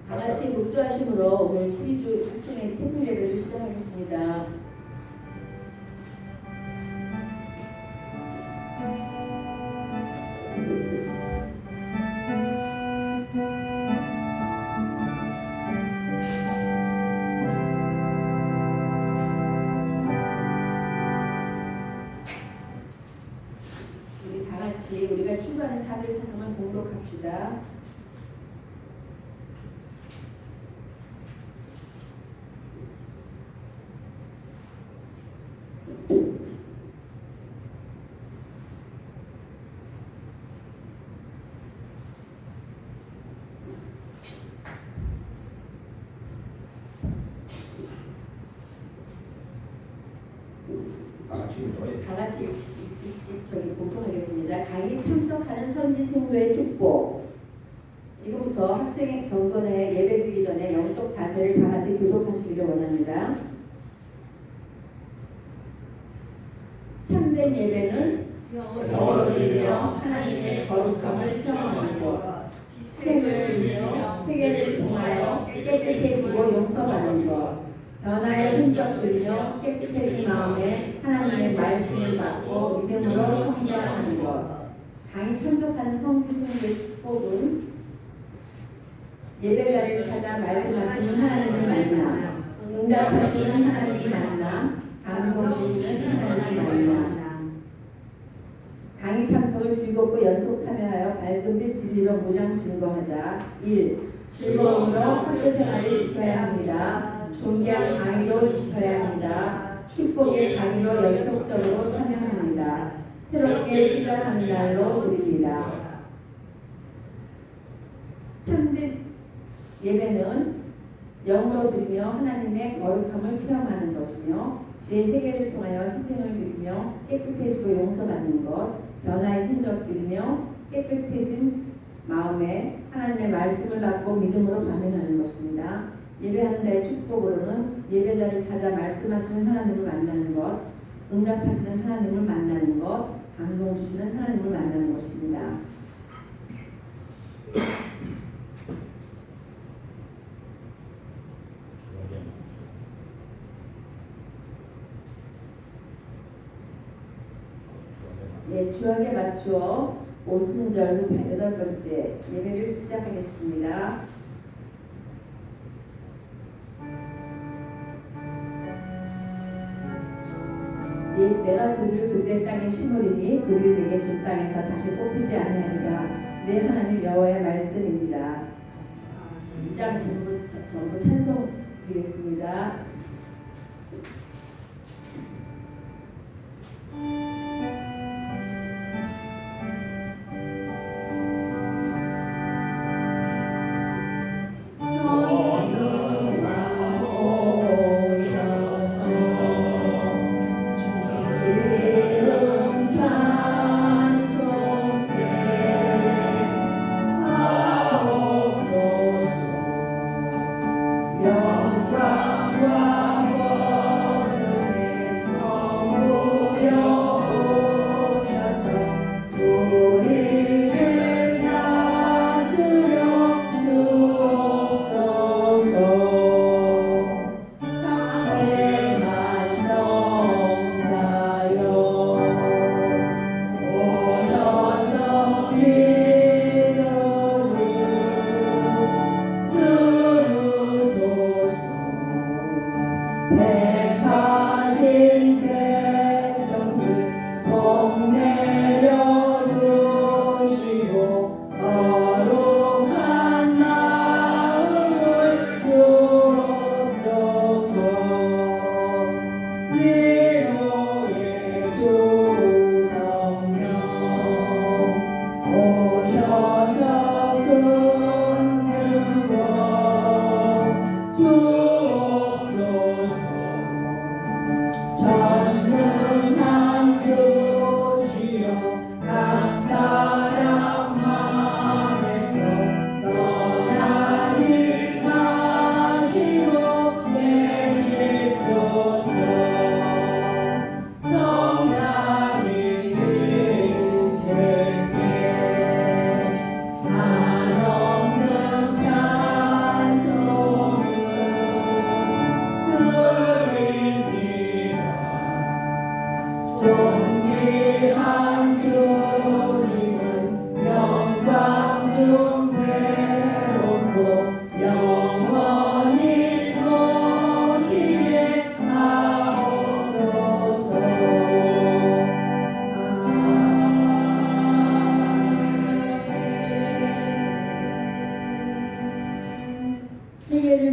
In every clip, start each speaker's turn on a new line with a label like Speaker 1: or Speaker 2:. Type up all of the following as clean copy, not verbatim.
Speaker 1: 다 같이 묵도하심으로 오늘 12주 학생의 채플 예배를 시작하겠습니다. 우리 다 같이 우리가 추구하는 4대 사상을 공독합시다. 다 같이 공통하겠습니다. 강의 참석하는 선지 생도의 축복. 지금부터 학생의 경건에 예배드리기 전에 영적 자세를 다 같이 교독하시기를 원합니다. 참된 예배는 영어로 드리며 하나님의 거룩함을 체험하는 것, 희생을 드리며 회개를 통하여 깨끗해지고 용서받는 것, 변화의 흔적 들며 깨끗해진 마음에 하나님의 말씀을 받고 믿음으로 성장하는 것. 강의 참석하는 성지성의 축복은 예배자를 찾아 말씀하시는 하나님을 만나, 응답하시는 하나님을 만나, 감동 주시는 하나님을 만나. 강의 참석을 즐겁고 연속 참여하여 밝은 빛 진리로 무장 증거하자. 1. 즐거움으로 학교 생활을 지켜야 합니다. 존귀한 강의로 지켜야 합니다. 축복의 강의로 연속적으로 참여합니다. 새롭게 시작하는 날로 드립니다. 참된 예배는 영으로 드리며 하나님의 거룩함을 체험하는 것이며 죄의 해결을 통하여 희생을 드리며 깨끗해지고 용서받는 것, 변화의 흔적 드리며 깨끗해진 마음에 하나님의 말씀을 받고 믿음으로 반응하는 것입니다. 예배하는 자의 축복으로는 예배자를 찾아 말씀하시는 하나님을 만나는 것, 응답하시는 하나님을 만나는 것, 감동 주시는 하나님을 만나는 것입니다. 주학에 맞추어 오순절 8번째 예배를 시작하겠습니다. 내가 그들을 그들의 땅에 심으리니 그들이 내게 준 땅에서 다시 뽑히지 아니하리라. 내 하나님 여호와의 말씀입니다. 진짜 전부 찬송 드리겠습니다.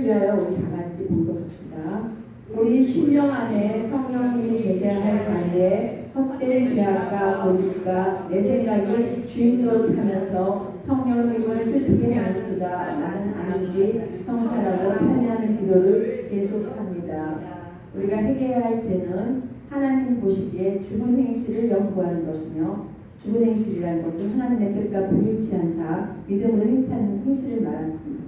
Speaker 1: 행실을 위하여 우리 다 같이 봉독합시다. 우리 심령 안에 성령님이 계셔야 할 자리에 헛된 제약과 고집과 내 생각이 주인 노릇하면서 성령님을 슬프게 하는 그가 나는 아니지 성사라고 참여하는 기도를 계속합니다. 우리가 해결해야 할 죄는 하나님 보시기에 죽은 행실을 연구하는 것이며, 죽은 행실이라는 것은 하나님의 뜻과 불일치한 사, 믿음으로 행치하는 행실을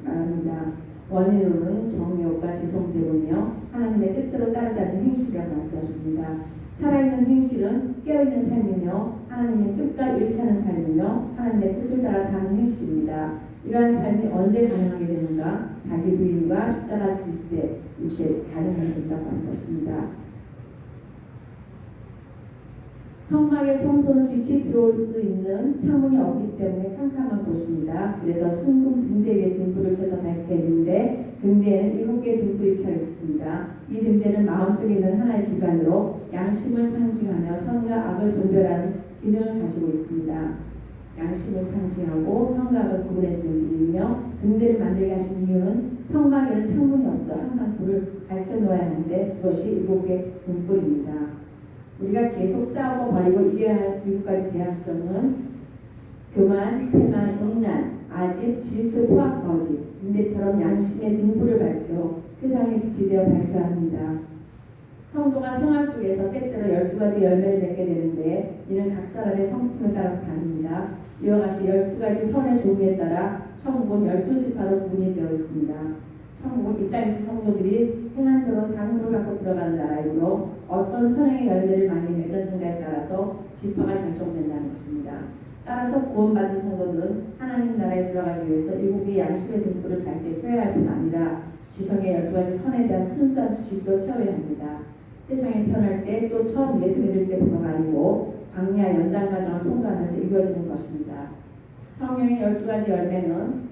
Speaker 1: 말합니다. 원인으로는 정욕과 죄성 때문이며 하나님의 뜻대로 따르지 않는 행실이라고 말씀하십니다. 살아있는 행실은 깨어있는 삶이며 하나님의 뜻과 일치하는 삶이며 하나님의 뜻을 따라 사는 행실입니다. 이러한 삶이 언제 가능하게 되는가? 자기 부인과 십자가 질 때 이렇게 가능하게 된다고 말씀하십니다. 성막의 성소는 빛이 들어올 수 있는 창문이 없기 때문에 캄캄한 곳입니다. 그래서 순금 등대 위에 등불을 켜서 밝게 했는데 등대에는 7개의 등불이 켜 있습니다. 이 등대는 마음속에 있는 하나의 기관으로 양심을 상징하며 선과 악을 분별하는 기능을 가지고 있습니다. 양심을 상징하고 선과 악을 구분해주는 기능이며, 등대를 만들게 하신 이유는 성막에는 창문이 없어 항상 불을 밝혀놓아야 하는데 그것이 7개의 등불입니다. 우리가 계속 싸우고 버리고 이겨야 할 7가지 제약성은 교만, 태만, 음란, 아집, 질투, 포악, 거짓, 등대처럼 양심의 등불을 밝혀 세상에 빛이 되어 밝혀야 합니다. 성도가 생활 속에서 때때로 12가지 열매를 맺게 되는데 이는 각 사람의 성품에 따라서 다릅니다. 이와 같이 12가지 선의 종류에 따라 천국은 12지파로 구분이 되어 있습니다. 천국은 이 땅에서 성도들이 행한 대로 상급을 받고 들어가는 나라이므로 어떤 선행의 열매를 많이 맺었는가에 따라서 지파가 결정된다는 것입니다. 따라서 구원받은 성도들은 하나님 나라에 들어가기 위해서 7개의 양심의 등불을 밝게 펴야 할 뿐 아니라 지성의 12가지 선에 대한 순수한 지식도 채워야 합니다. 세상에 태어날 때 또 처음 예수 믿을 때부터가 아니고 광야 연단 과정을 통과하면서 이루어지는 것입니다. 성령의 12가지 열매는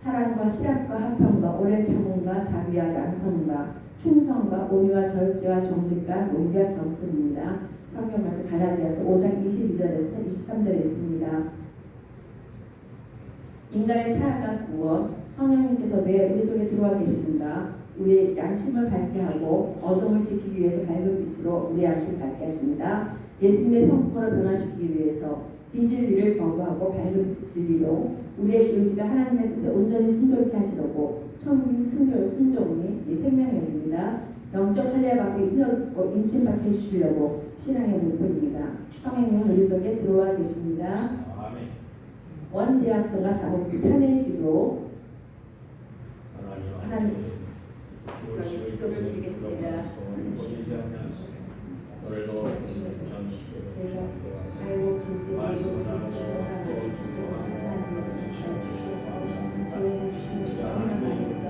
Speaker 1: 사랑과 희락과 화평과 오랜 참음과 자비와 양선과 충성과 온유와 절제와 정직과 논리와 겸손입니다. 성경 말씀 갈라디아서 5장 22절에서 23절에 있습니다. 인간의 타락과 구원, 성령님께서 왜 우리 속에 들어와 계시는가? 우리의 양심을 밝게 하고 어둠을 지키기 위해서 밝은 빛으로 우리의 양심을 밝게 하십니다. 예수님의 성품을 변화시키기 위해서 비진리를 거부하고 밝은 진리로 우리의 의지가 하나님의 뜻에 온전히 순종케 하시려고 천국인 순종이 이 생명력입니다. 영적 할례받고 인얻고 임침받게 해주시려고 신앙의 물품입니다. 성령님은 우리 속에 들어와 계십니다. 원제약성과 자복기 참회의 기도 하나님 기도를 드리겠습니다. 제가 알고 진지하게 저희는 주신 것이 얼마나 있어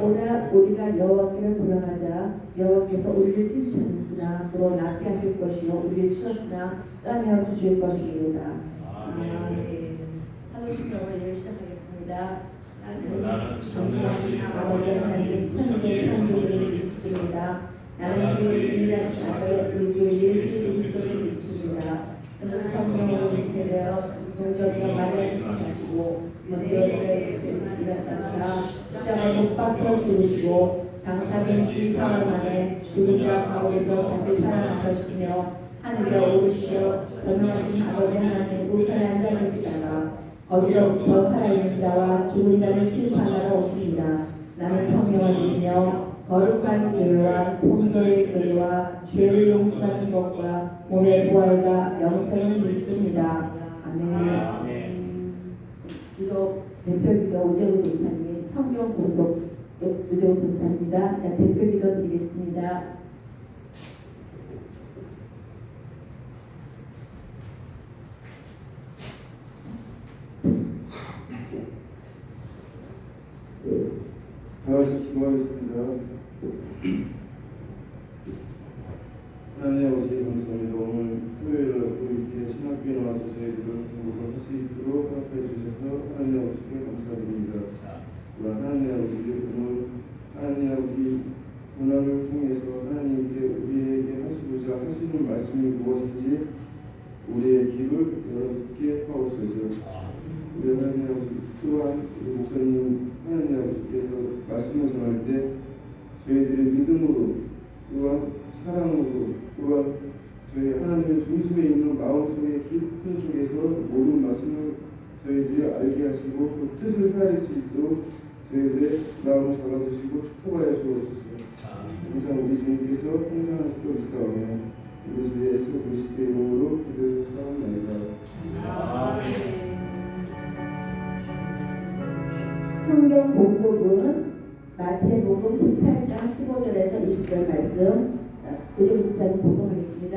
Speaker 1: 오라 우리가 여호와께로 돌아가자. 여호와께서 우리를 찢으셨으나 그로 낫게 하실 것이요 우리를 치렀으나 싸매어 주실 것이니라. 아멘. 하루씩으로 예를 시작하겠습니다. 나는 전능하신 아버지 하나님 천지의 믿습니다. 나는 그의 유일하신 아들 우리 주 예수 그리스도를 믿습니다. 그는 성령으로 잉태되어 동정과 마리아를 생하시고 먼데에 일어나사 십자가에 못 박혀 죽으시고 장사된 이 사흘 만에 죽은 자 가운데서 다시 살아나셨으며 하늘에 오르시어 전능하신 아버지 하나님 우편에 앉아 계시다가 거기로부터 살아있는 자와 죽은 자를 심판하러 오십니다. 나는 성령을 믿으며 거룩한 교회와 성도의 교회와 죄를 용서하는 것과 몸의 부활과 영생을 믿습니다. 아멘. 기도 대표기도 오재우 동사님, 성경 공독 오재우 동사입니다. 대표기도 드리겠습니다.
Speaker 2: 같이 기도하겠습니다. 하나님 아버지 감사합니다. 오늘 토요일 날 또 이렇게 신학교에 나와서 저희들을 공부를 할 수 있도록 허락해 주셔서 하나님 아버지께 감사드립니다. 또한 하나님 아버지 오늘 하나님 아버지 고난을 통해서 하나님께 우리에게 하시고자 하시는 말씀이 무엇인지 우리의 귀를 열어듣게 하옵소서. 우리 하나님 아버지 또한 우리 목사님 하나님 아버지께서 말씀을 전할 때 저희들의 믿음으로 또한 사랑으로 또한 저희 하나님의 중심에 있는 마음속의 깊은 속에서 모든 말씀을 저희들이 알게 하시고 그 뜻을 헤아릴 수 있도록 저희들의 마음을 잡아주시고 축복하여 주옵소서. 항상 우리 주님께서 항상 하시고 있사오며 우리 주 예수 그리스도의 이름으로 기도하옵나이다.
Speaker 1: 성경 봉독은 마태복음 18장 15절에서 20절 말씀 고재훈 집사님 봉독하겠습니다.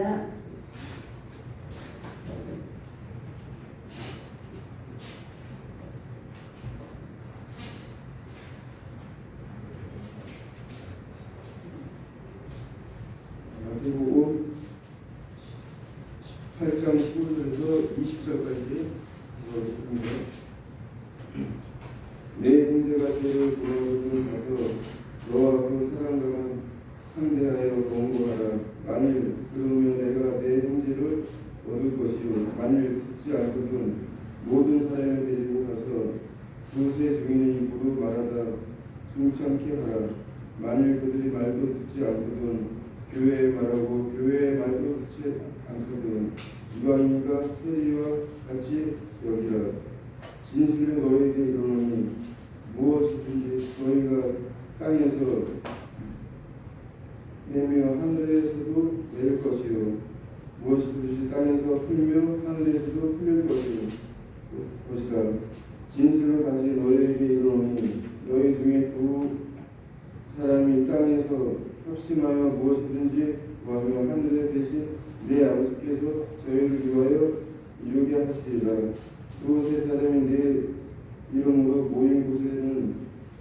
Speaker 2: 마태복음 18장 15절에서 20절까지 읽어보겠습니다. 내 형제가 너를 돌아오면 가서 너와 그 사람과는 상대하여 공고하라. 만일 그러면 내가 내 형제를 얻을 것이요 만일 듣지 않거든 모든 사람을 데리고 가서 두세 증인의 입으로 말하다 중창케 하라. 만일 그들이 말도 듣지 않거든 교회에 말하고 교회의 말도 듣지 않거든 이방인과 세리와 같이 여기라. 진실로 너희에게 이르노니 무엇이든지 너희가 땅에서 내며 하늘에서도 내릴 것이요 무엇이든지 땅에서 풀며 하늘에서도 풀릴 것이라. 진실로 다시 너희에게 이르노니 너희 중에 두 사람이 땅에서 합심하여 무엇이든지 구하며 하늘에 계신 내 아버지께서 저희를 위하여 이루게 하시리라. 두세 사람이 내 이름으로 모인 곳에는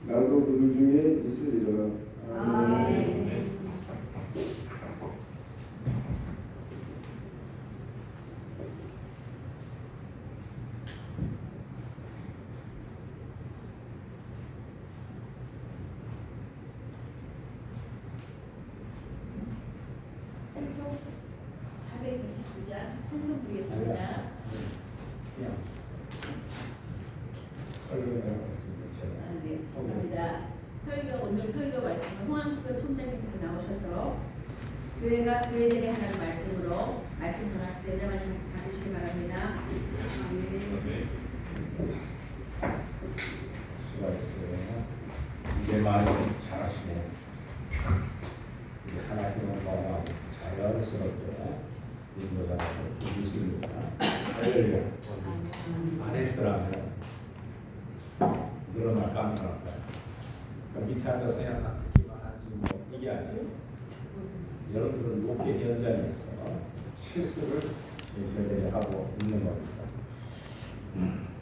Speaker 2: 나도 그들 중에 있으리라. 아멘.
Speaker 3: 찬송 429장 찬송 부르겠습니다. 네, 감사합니다. 오늘 설교 말씀은 홍한표 총장님께서 나오셔서 교회가 교회들에게 하는 말씀으로 말씀 전하실 때 은혜만 받으시기 바랍니다.
Speaker 4: 수고하셨어요. 이제 많이 잘하시네. 하나님은 너무 자연스럽게 인도자로 주시십니다. 안 했더라면 늘어날 깜깜할 거야. 밑에 앉아서 그냥 듣기만 하지 뭐 이게 아니에요. 여러분들은 목회 현장에서 실수를 저희들이 하고 있는 겁니다.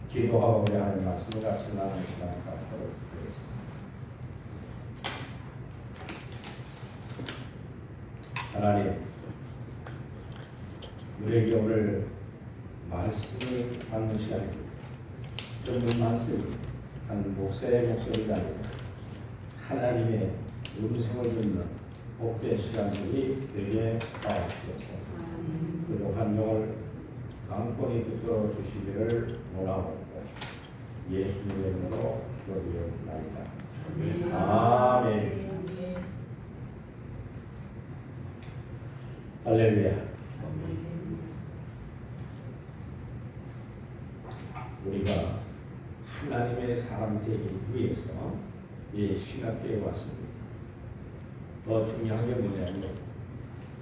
Speaker 4: 기도하고 우리 하나님 말씀을 같이 나누는 시간 갖도록 하겠습니다. 하나님, 우리에게 오늘 말씀을 받는 시간입니다. 좀 말씀, 한 목사의 목소리가 아니라 하나님의 음성을 듣는 복된 시간들이 되게 하옵소서. 그리고 환경을 강권히 붙들어 주시기를 원하옵고 예수님의 이름으로 기도드리옵나이다. 아멘. 할렐루야. 우리가 하나님의 사람 되기 위해서 이 신학교에 왔습니다. 더 중요한 게 뭐냐면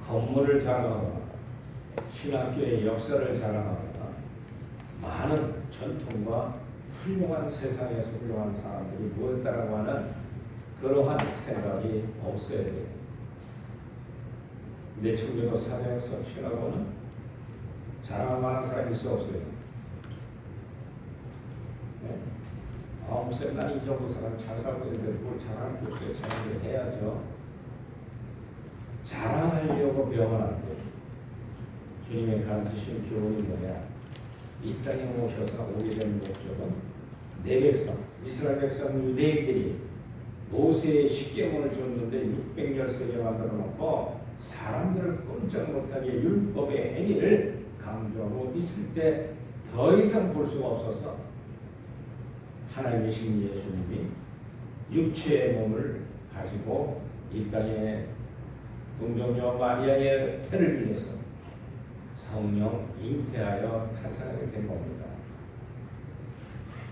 Speaker 4: 건물을 자랑하거나 신학교의 역사를 자랑하거나 많은 전통과 훌륭한 세상에서 훌륭한 사람들이 모였다라고 하는 그러한 생각이 없어야 돼요. 내 친구도 사대학서 신학원은 자랑할 만한 사람이 있어 없어요? 네? 목사님 난 이 정도 사람 잘 살고 있는데 뭘 자랑할 게 없어요. 자랑을 해야죠. 자랑하려고 병을 안 돼. 주님의 가르치신 교훈이 뭐냐? 이 땅에 오셔서 오게 된 목적은 내 백성, 이스라엘 백성 유대인들이 모세의 십계명을 줬는데 600열세게 만들어 놓고 사람들을 꼼짝 못하게 율법의 행위를 강조하고 있을 때 더 이상 볼 수가 없어서 하나님이신 예수님이 육체의 몸을 가지고 이 땅에 동정녀 마리아의 태를 위해서 성령 잉태하여 탄생하게 된 겁니다.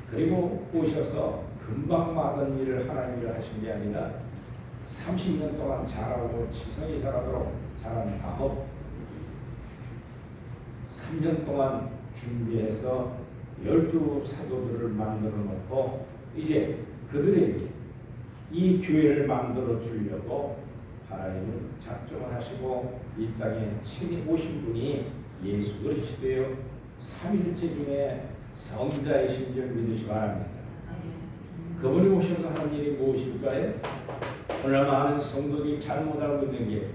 Speaker 4: 그리고 오셔서 금방 많은 일을 하나님 일을 하신 게 아니라 30년 동안 자라고 지성이 자라도록 자란 다음 3년 동안 준비해서 12사도들을 만들어 놓고 이제 그들에게 이 교회를 만들어 주려고 하나님은 작정을 하시고 이 땅에 친히 오신 분이 예수 그리스도요 3일째 중에 성자이신 줄 믿으시 바랍니다. 그분이 오셔서 하는 일이 무엇일까요? 오늘 많은 성도들이 잘못 알고 있는 게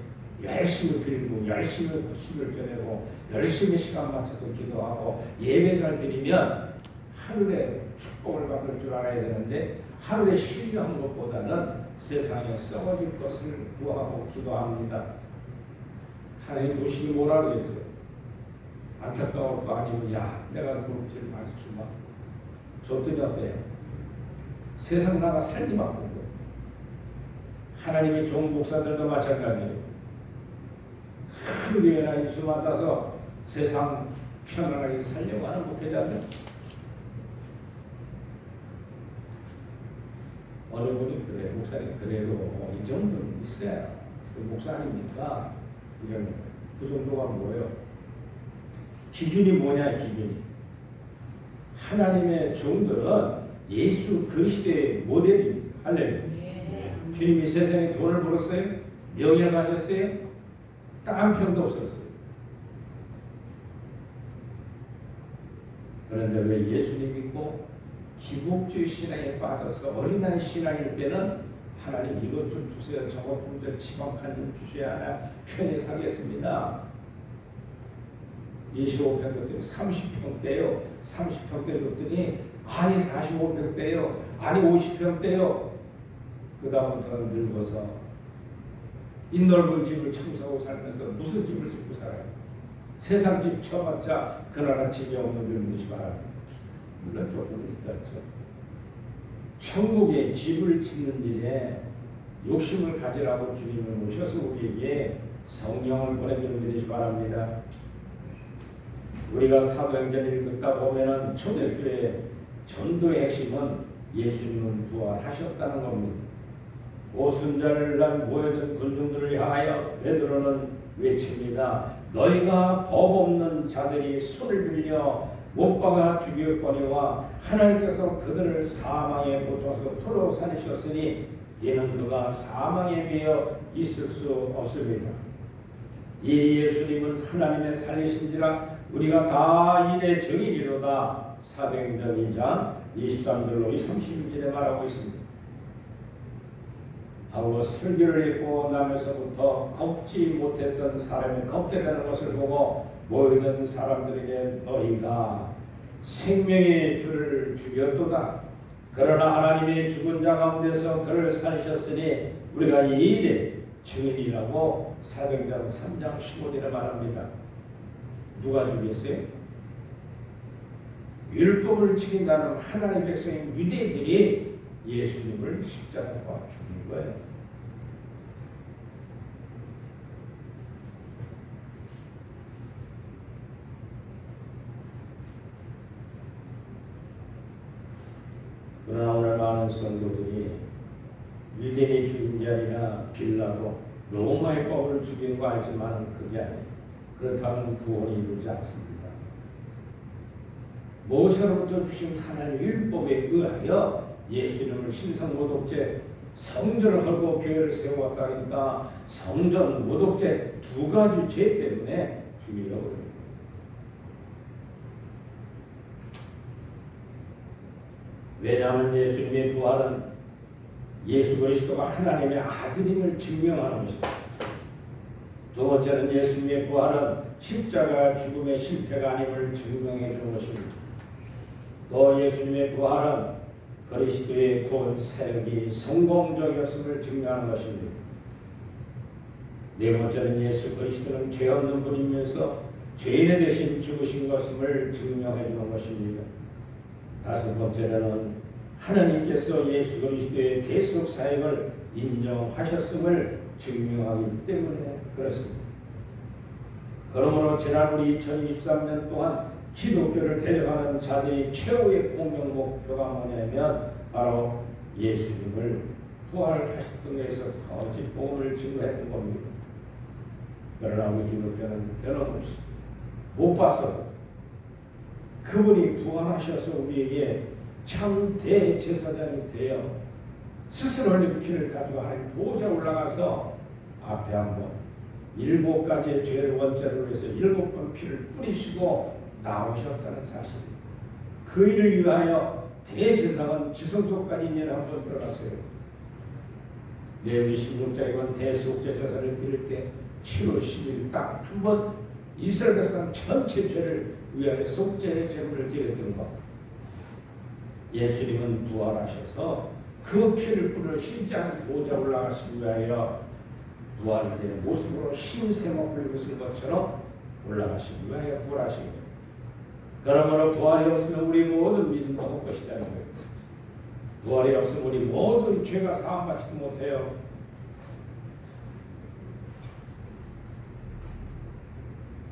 Speaker 4: 열심히 빌고 열심히 호심을 전하고 열심히 시간 맞춰서 기도하고 예배 잘 드리면 하루에 축복을 받을 줄 알아야 되는데 하루에 신뢰한 것보다는 세상에 썩어질 것을 구하고 기도합니다. 하나님 도시니 뭐라 그랬어요? 안타까울 거 아니면 야 내가 물질을 많이 주마 줬더니 어때요? 세상 나가 살기 바꾸고 하나님의 좋은 목사들도 마찬가지예요. 큰 교회나 인수 맡아서 세상 편안하게 살려고 하는 목회자들 어느 분이 그래 목사님 그래도 이 정도는 있어야 그 목사 아닙니까? 이런 그 정도가 뭐예요? 기준이 뭐냐 기준이 하나님의 종들은 예수 그리스도의 모델이 할렐루야. 주님이 세상에 돈을 벌었어요? 명예를 가졌어요? 딱 한 평도 없었어요. 그런데 왜 예수님 믿고 기복주의 신앙에 빠져서 어린아이 신앙일 때는 하나님 이것 좀 주세요. 저것 좀 지방칸 좀 주셔야 하나 편히 살겠습니다. 25평 줬더니 30평대요. 30평대 줬더니 아니 45평대요. 아니 50평대요. 그 다음부터는 늙어서 이 넓은 집을 청소하고 살면서 무슨 집을 짓고 살아요? 세상 집 쳐봤자 그나라 집이 없는 줄 믿으시 바랍니다. 물론 조금은 있겠죠. 천국에 집을 짓는 일에 욕심을 가지라고 주님을 오셔서 우리에게 성령을 보내주는 믿으시 바랍니다. 우리가 사도행전 읽다 보면은 초대교회 전도의 핵심은 예수님은 부활하셨다는 겁니다. 오순절날 모여든 군중들을 향하여 베드로는 외칩니다. 너희가 법 없는 자들이 손을 빌려 못 박아 죽였거니와 하나님께서 그들을 사망의 고통에서 풀어 살리셨으니 이는 그가 사망에 매여 있을 수 없습니다. 이 예수님은 하나님의 살리신지라 우리가 다 이래 정의리로다. 사도행전 2장 23절로 32절에 말하고 있습니다. 하고 설교를 했고 나면서부터 걷지 못했던 사람이 걷게 되는 것을 보고 모이던 사람들에게 너희가 생명의 주를 죽였도다. 그러나 하나님의 죽은 자 가운데서 그를 살리셨으니 우리가 이 일의 증인이라고 사도행전 3장 15절에 말합니다. 누가 죽였어요? 율법을 지킨다는 하나님의 백성인 유대인들이 예수님을 십자가에 죽인 거예요. 그러나 오늘 많은 성도들이 유대인이 죽인 게 아니라 빌라도 로마의 법을 죽인 거 알지만 그게 아니에요. 그렇다면 구원이 이루지 않습니다. 모세로부터 주신 하나님의 율법에 의하여 예수님을 신성모독죄 성전을 헐고 교회를 세워왔다니까 성전 모독죄 두 가지 죄 때문에 죽이려고 합니다. 왜냐하면 예수님의 부활은 예수 그리스도가 하나님의 아들임을 증명하는 것입니다. 두 번째는 예수님의 부활은 십자가 죽음의 실패가 아님을 증명해 주는 것입니다. 또 예수님의 부활은 그리스도의 구원 사역이 성공적이었음을 증명하는 것입니다. 네 번째는 예수 그리스도는 죄 없는 분이면서 죄인의 대신 죽으신 것임을 증명해 주는 것입니다. 다섯 번째는 하나님께서 예수 그리스도의 대속 사역을 인정하셨음을 증명하기 때문에 그렇습니다. 그러므로 지난 우리 2023년 동안 기독교를 대적하는 자들이 최후의 공격 목표가 뭐냐면 바로 예수님을 부활하셨던 데에서 거짓 복음을 증거했던 겁니다. 그러나 우리 기독교는 변함없이 못 봤어도 그분이 부활하셔서 우리에게 참 대제사장이 되어 스스로 흘린 피를 가지고 하나님 보좌에 올라가서 앞에 한번 7가지의 죄를 원죄로 해서 7번 피를 뿌리시고 나오셨다는 사실. 그 일을 위하여 대제사장은 지성소까지 인연 한번 들어갔어요. 레위기 16장에 본 대속죄 제사를 드릴 때 7월 10일 딱 한 번 이스라엘 백성 전체 죄를 위하여 속죄의 제물을 드렸던 것. 예수님은 부활하셔서 그 피를 뿌려 심장 보좌 올라가시기 위하여 부활된 모습으로 흰새목을 입으신 것처럼 올라가시기 위하여 부활하신 거예요. 그러므로 부활이 없으면 우리 모든 믿음도 헛것이라는 거예요. 부활이 없으면 우리 모든 죄가 사함받지도 못해요.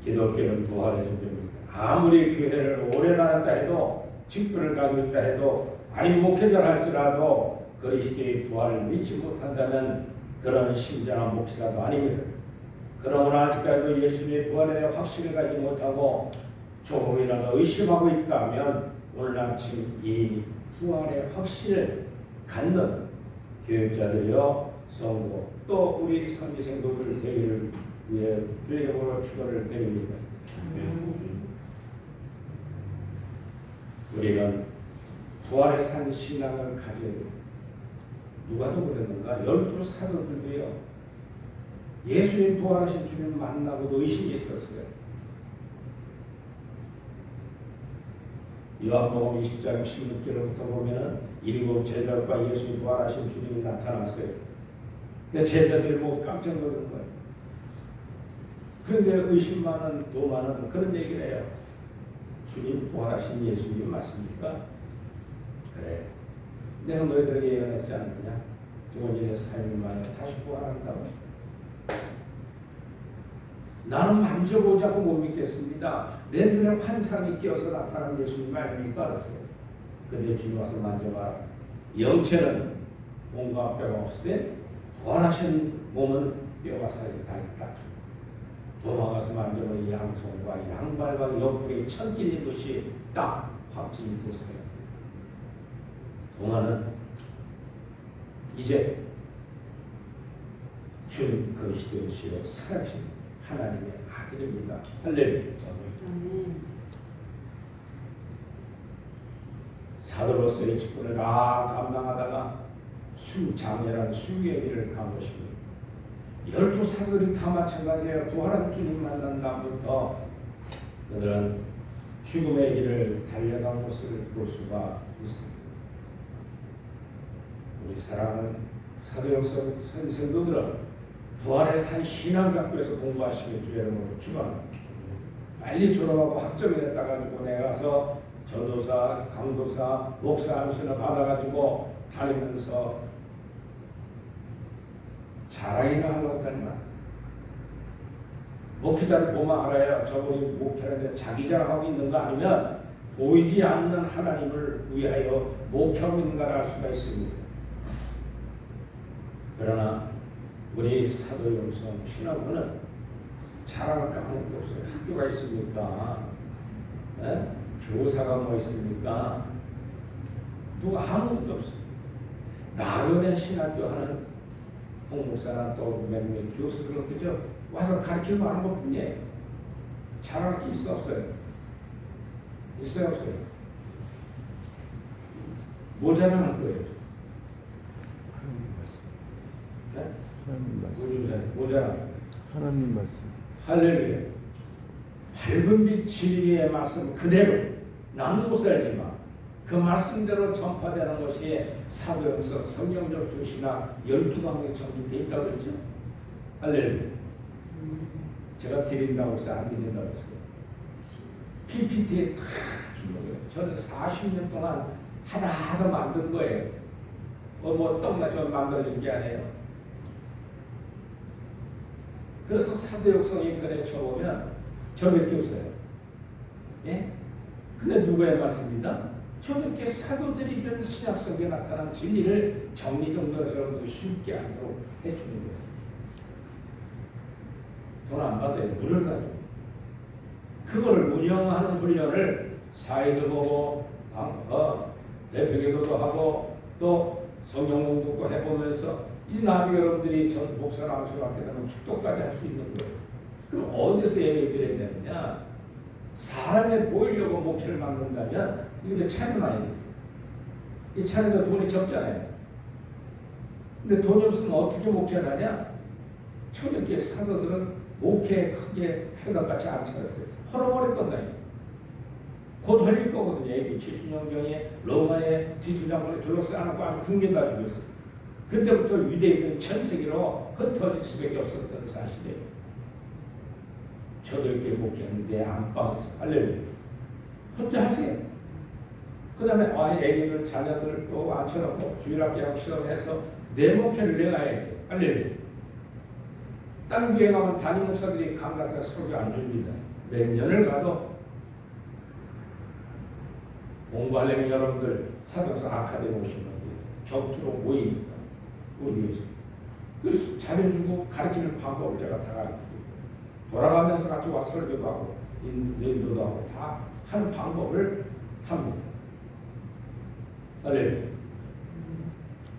Speaker 4: 기독교는 부활의 존재입니다. 아무리 교회를 오래 다녔다 해도 직분을 가지고 있다 해도 아니 목회자를 할지라도 그리스도의 부활을 믿지 못한다면 그런 신장한 목사도 아닙니다. 그러나 아직까지도 예수님의 부활에 대한 확신을 가지지 못하고 조금이라도 의심하고 있다면 오늘 아침 이 부활의 확신을 갖는 교육자들이요 성도 또 우리 선지생도들 되기를 위해 주의 이름으로 축원을 드립니다. 우리는 부활의 산 신앙을 가져야 됩니다. 누가 더 그랬는가? 12사도들도요. 예수님 부활하신 주님 만나고도 의식이 있었어요. 요한복음 20장 16절부터 보면은 7 제자과 예수님 부활하신 주님이 나타났어요. 근데 제자들이 뭐 깜짝 놀란 거예요. 그런데 의심 많은 도마는 그런 얘기를 해요. 주님 부활하신 예수님 맞습니까? 그래. 내가 너희들에게 예언했지 않느냐? 죽은 지 3일 만에 다시 부활한다고. 나는 만져보자고 못 믿겠습니다. 내 눈에 환상이 끼어서 나타난 예수님 아닙니까? 알았어요. 근데 주님 와서 만져봐라. 영체는 몸과 뼈가 없으되 부활하신 몸은 뼈와 살이 다 있다. 도망가서 만져보니 양손과 양발과 옆구리 천끼는 것이 딱 확진이 됐어요. 동화는 이제 주님 그리스도시요 살아계신 하나님의 아들입니다. 할렐루야. 사도로서의 직분을 다 감당하다가 장렬한 수의 길을 간 것입니다. 12사도들이 다 마찬가지예요. 부활한 주님 만난 날부터 그들은 죽음의 길을 달려간 것을 볼 수가 있습니다. 우리 사랑하는 사도역사 선생도들은 부활의 산 신앙학교에서 공부하시길 주의 이름으로 축원합니다. 빨리 졸업하고 학점이 됐다 가지고 내가 가서 전도사, 강도사, 목사 안수를 받아가지고 다니면서 자랑이나 하려고 했다는 말. 목회자를 보면 알아요. 저분이 목회하는데 자기 자랑하고 있는 거 아니면 보이지 않는 하나님을 위하여 목회하고 있는가를 알 수가 있습니다. 그러나 우리 사도영성 신학원은 자랑할 게 아무것도 없어요. 학교가 있습니까? 네? 교사가 뭐 있습니까? 누가 아무것도 없어요. 나름의 신학교 하는 홍목사나 또 몇몇 교수들은 그저 와서 가르치고 하는 것 뿐이에요. 자랑할 게 있어 없어요? 있어요 없어요? 모자라는 거예요.
Speaker 2: 하나님 말씀.
Speaker 4: 네?
Speaker 2: 하나님 말씀.
Speaker 4: 모자라.
Speaker 2: 하나님 말씀.
Speaker 4: 할렐루야. 밝은 빛 진리의 말씀 그대로 나는 못 살지만 그 말씀대로 전파되는 것이 사도행서 성경적 주시나 12강에 정리되어 있다고 그랬죠. 할렐루야. 제가 드린다고 해서 안 드린다고 했어요. PPT에 다 준 거예요. 저는 40년 동안 하나하나 만든 거예요. 뭐 떡나 저 만들어진 게 아니에요. 그래서 사도역성 인터넷 쳐보면 저밖에 없어요. 예? 근데 누구의 말씀입니다? 저렇게 사도들이 준 신약성경에 나타난 진리를 정리정돈해서 여러분들이 쉽게 알도록 해주는 거예요. 돈 안 받아요. 물을 가지고. 그거를 운영하는 훈련을 사회도 보고 대표기도도 하고 또 성경 공부도 해보면서 이제 나중에 여러분들이 전 목사를 안수하게 되면 축도까지 할 수 있는 거예요. 그럼 어디서 예배 드려야 되느냐? 사람에 보이려고 목회를 만든다면 이게 차는 아니에요. 이 차는데 돈이 적잖아요. 근데 돈이 없으면 어떻게 목회를 하냐? 초대교회 사도들은 목회에 크게 회당같이 안 차렸어요. 헐어버릴 건다. 곧 헐릴 거거든요. AD 70년경에 로마의 뒤투장군에 둘러싸놓고 아주 굶긴다 죽였어요. 그때부터 유대인은 전 세계로 흩어질 수밖에 없었던 사실이에요. 저도 이렇게 목회했는데 안방에서 할렐루야. 혼자 하세요. 그 다음에 애기들 자녀들 또 앉혀놓고 주일학교 시험을 해서 내 목회를 내가 해야 돼. 할렐루야. 다른 교회 가면 담임 목사들이 강단에서 설교 안 줍니다. 몇 년을 가도 공부하려면 여러분들 사도행서 아카데미 오시면 격주로 모이니까 우리 교회에서 그래서 잘해주고 가르치는 방법을 제가 다 가르치고 돌아가면서 같이 와서 설교도 하고 인도도 하고 다 하는 방법을 합니다. 할렐루야.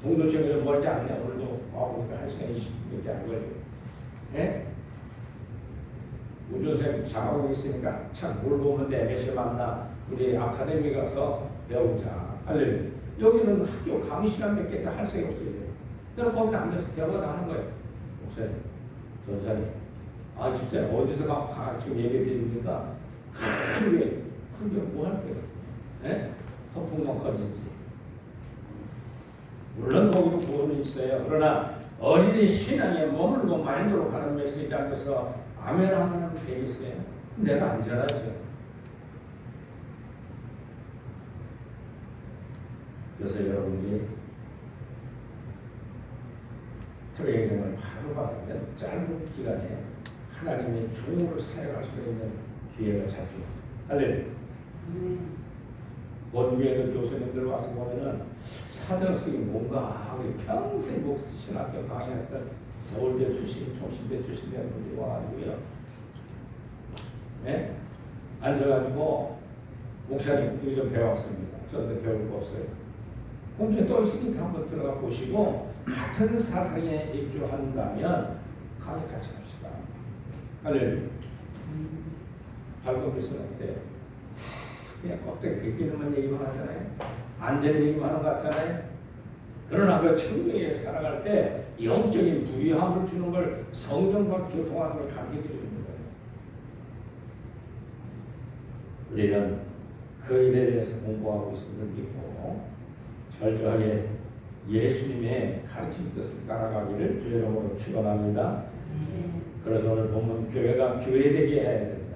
Speaker 4: 동도시가 좀 멀지 않냐? 오늘도 와보니까 1시간 20분밖에 안 걸려요. 네? 우주선생 장학금 있으니까 참 몰고 오는데 몇 시에 만나 우리 아카데미 가서 배우자. 할렐루야. 여기는 학교 강의 시간 몇 개도 할 수가 없어요. 그럼 거기 앉아서 대화가 하는 거예요. 목사님, 전사님, 집사님 어디서 지금 예배 드립니까? 크게 뭐 할 거예요? 네? 허풍만 커지지. 물론 거기도 구원은 있어요. 그러나 어린이 신앙에 머물고 마인드로 가는 메시지 앞에서 아멘 하면 되겠어요? 내가 안 잘하죠. 그래서 여러분들이 트레이닝을 바로 받으면 짧은 기간에 하나님의 종으로 사역할 수 있는 기회가 잡힙니다. 할렐루야. 원교회도 교수님들 와서 보면은 사도학생이 뭔가 평생 신학교 강의했던 서울대 출신, 총신대 출신 된 분들이 와가지고요. 네? 앉아가지고 목사님 이거 좀 배웠습니다. 저한테 배울 거 없어요. 공중에 떠 있으니까 한번 들어가 보시고 같은 사상에 입주한다면 강의 같이 합시다. 할렐루야. 밝은 빛은 어때요? 그냥 껍데기 벗기는만 얘기만 하잖아요. 안 되는 얘기만 하는 것 같잖아요. 그러나 그 천국에 살아갈 때 영적인 부유함을 주는 걸 성령과 교통하는 걸 가르쳐드리는 거예요. 우리는 그 일에 대해서 공부하고 있음을 믿고 철저하게 예수님의 가르침 뜻을 따라가기를 주의 이름으로 축원합니다. 그래서 오늘 보면 교회가 교회되게 해야 된다.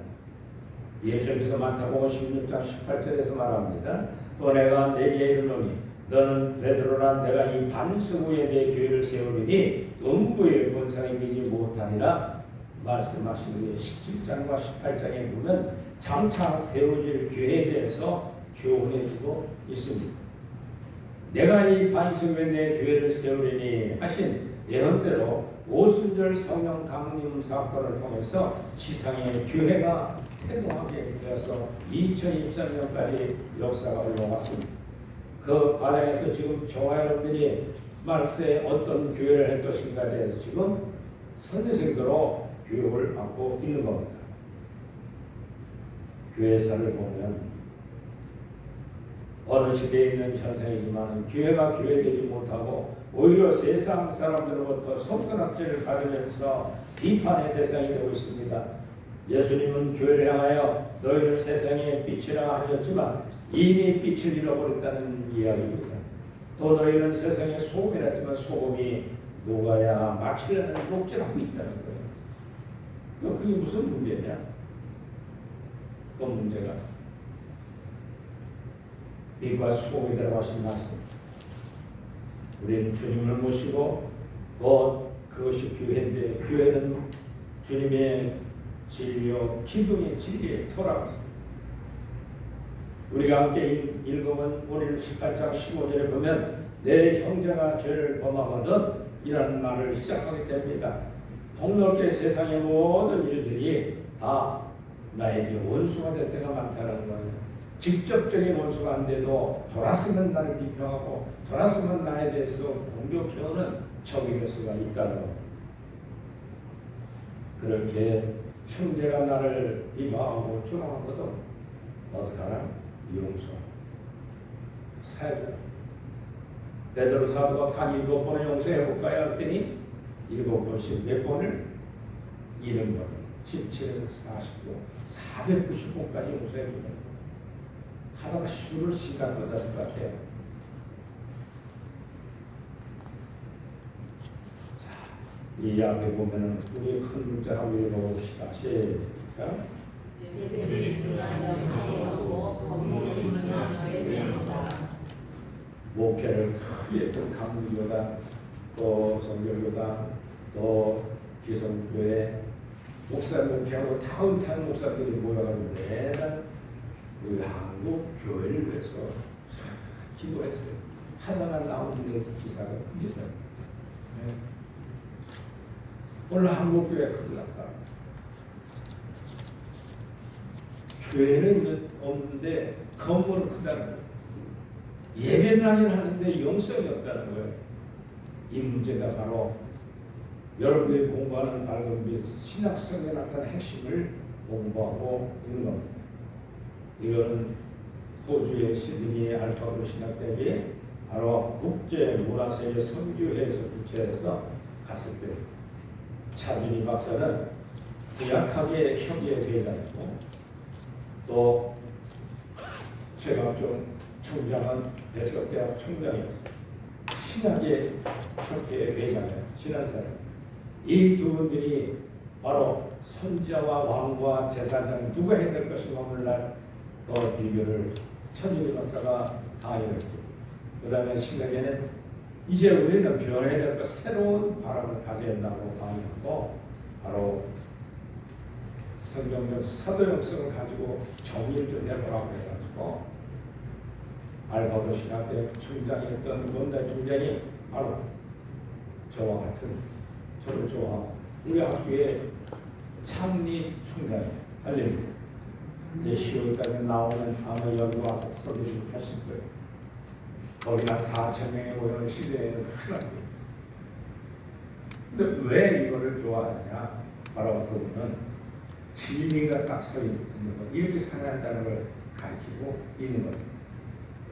Speaker 4: 예수님께서 마태복음 16장 18절에서 말합니다. 또 내가 내게 이르노니 너는 베드로라 내가 이 반석 위에 내 교회를 세우리니 음부의 권상이 이기지 못하니라 말씀하시는 17장과 18장에 보면 장차 세워질 교회에 대해서 교훈해주고 있습니다. 내가 이 반석 위에 내 교회를 세우리니 하신 예언대로 오순절 성령 강림 사건을 통해서 지상의 교회가 태동하게 되어서 2023년까지 역사가 흘러왔습니다. 그 과정에서 지금 저와 여러분들이 말세에 어떤 교회를 할 것인가에 대해서 지금 선생들로 교육을 받고 있는 겁니다. 교회사를 보면 어느 시대에 있는 현상이지만 교회가 교회되지 못하고 오히려 세상 사람들로부터 손가락질을 받으면서 비판의 대상이 되고 있습니다. 예수님은 교회를 향하여 너희는 세상의 빛이라 하셨지만 이미 빛을 잃어버렸다는 이야기입니다. 또 너희는 세상의 소금이라지만 소금이 녹아야 마치려는 녹질하고 있다는 거예요. 그게 무슨 문제냐? 그 문제가 빛과 소금이라고 하신 말씀. 우리는 주님을 모시고 곧 그것이 교회인데 교회는 주님의 진리요 기둥의 진리의 터라고 했습니다. 우리가 함께 읽으면 오늘 18장 15절에 보면 내 형제가 죄를 범하거든 이라는 말을 시작하게 됩니다. 폭넓게 세상의 모든 일들이 다 나에게 원수가 될 때가 많다는 거예요. 직접적인 원수가 안 돼도 돌아서면 나를 비평하고 돌아서면 나에 대해서 공격해오는 적이 될 수가 있다는 거. 그렇게 형제가 나를 비방하고 조롱하거든 어떻게 하나? 용서 사회자 베드로 사도가 한 7번을 용서해 볼까요? 했더니 7번씩 몇 번을? 70번 17은 40번 490번까지 용서해 주는 하다가 술을 시간 끝났을 것 같아요. 자, 이 앞에 보면은 우리 큰 문자로 읽어봅시다. 시작.
Speaker 3: 예배를 수행하며 경외하고 법문을 수행하며 예배합니다.
Speaker 4: 목회를 크게 했던 강무교다, 또 성결교다, 또 기성교회 목사 목회하고 다 은퇴한 목사들이 모여가지고 매달 우리 한국 교회를 위해서 기도했어요. 하다가 나온 기사가 그 기사예요. 네. 오늘 한국 교회 큰일 났다. 교회는 없는데 건물은 크다는 거예요. 예배는 하긴 하는데 영성이 없다는 거예요. 이 문제가 바로 여러분들이 공부하는 밝은 빛 신학성에 나타난 핵심을 공부하고 있는 겁니다. 이거는 호주의 시드니 알파고 신학대학이 바로 국제문화세계 선교회에서 주최해서 갔을 때 차준희 박사는 구약학의 협의회 회장이고 또 최강종 총장은 백석대학 총장이었어요. 신학의 협회의 회장이에요. 친한 사람. 이 두 분들이 바로 선지자와 왕과 제사장 누가 해야 될 것인가 오늘날 그 비교를 천일이 박사가 다 해냈고 그 다음에 신학에는 이제 우리는 변해야 될 것 새로운 바람을 가져야 한다고 강의하고 바로 성경적 사도형성을 가지고 정의를 좀 해보라고 해가지고 알바도 신학대 총장이었던 원대 총장이 바로 저와 같은 저를 좋아하고 우리 학교의 창립 총장이에요. 알립니다. 이제 10월까지 나오는 아마 여기 와서 설교를 하실 거예요. 거기 한 4,000명의 모여는 시대에는 큰 학교예요. 근데 왜 이거를 좋아하느냐? 바로 그분은 진리가 딱 서 있는 거, 이렇게 살아간다는 걸 가르치고 있는 겁니다.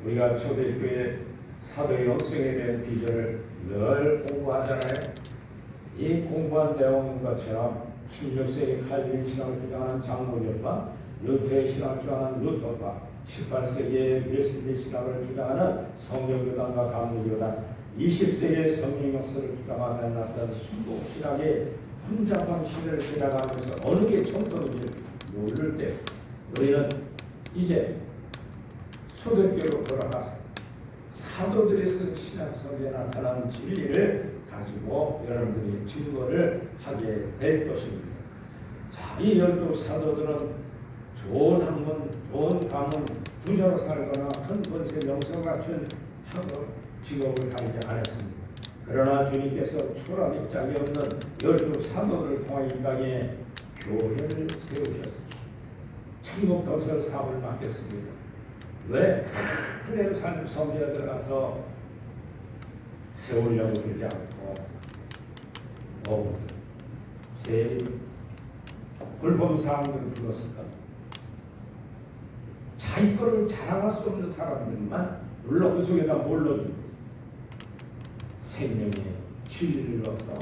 Speaker 4: 우리가 초대교회 사도의 영성에 대한 비전을 늘 공부하잖아요. 이 공부한 내용인 것처럼 16세기 칼빈 신학을 주장하는 장로교파, 루터의 신학을 주장하는 루터파, 18세기의 웨슬리 신학을 주장하는 성경교단과 강무교단, 20세기의 성령 역사를 주장하며 나타난 순복 신학의 혼잡한 신을 지나가면서 어느 게 정통인지 모를 때 우리는 이제 초대교로 돌아가서 사도들이 쓴 신학성에 나타난 진리를 가지고 여러분들이 증거를 하게 될 것입니다. 자, 이 12사도들은 좋은 학문, 좋은 가문, 부자로 살거나 큰 권세 명성 갖춘 학업, 직업을 가지지 않았습니다. 그러나 주님께서 초라하기 짝이 없는 12사도들을 통해 이 땅에 교회를 세우셨습니다. 천국 건설 사업을 맡겼습니다. 왜? 그대로 삶 성지에 들어가서 세우려고 그러지 않고 세 불법 사항들을 불렀을까? 자기 거를 자랑할 수 없는 사람들만 물론 그 속에다 몰라주고 생명의 진리를 넣어서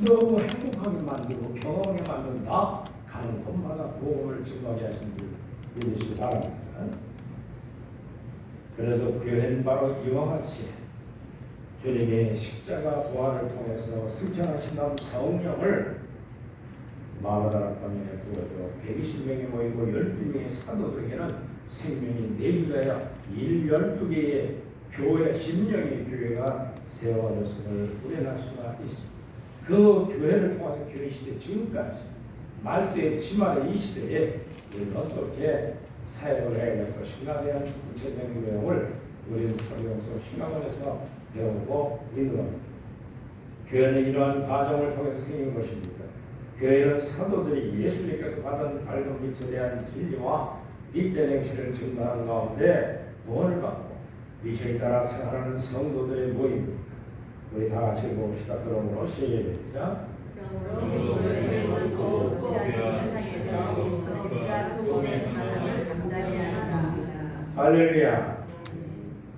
Speaker 4: 너무 행복하게 만들고 경험하게 만든다. 가는 곳마다 복음을 증거하게 하신 줄 믿으시기 바랍니다. 그래서 교회는 바로 이와 같이 주님의 십자가 부활을 통해서 승천하신 성령을 마가다라 가문에 부어줘 120명이 모이고 12명의 사도들에게는 생명이 내주하여 12개의 교회, 심령의 교회가 세워졌음을 우리는 알 수가 있습니다. 그 교회를 통해서 교회 시대 지금까지 말세의 치말의 이 시대에 우리는 어떻게 사역을 해야 될 것인가에 대한 구체적인 내용을 우리는 서령서 신학원에서 배우고 있는 겁니다. 교회는 이러한 과정을 통해서 생긴 것입니다. 교회는 사도들이 예수님께서 받은 밝은 빛에 대한 진리와 빛된 행실을 증거하는 가운데 구원을 받고 미션에 따라 생활하는 성도들의 모임입니다. 우리 다 같이 읽어봅시다. 그러므로 시작.
Speaker 3: 그러므로 교회를 버리고 귀한 세상에서 빛과 소금의 사랑을 감당해야 한다.
Speaker 4: 할렐루야.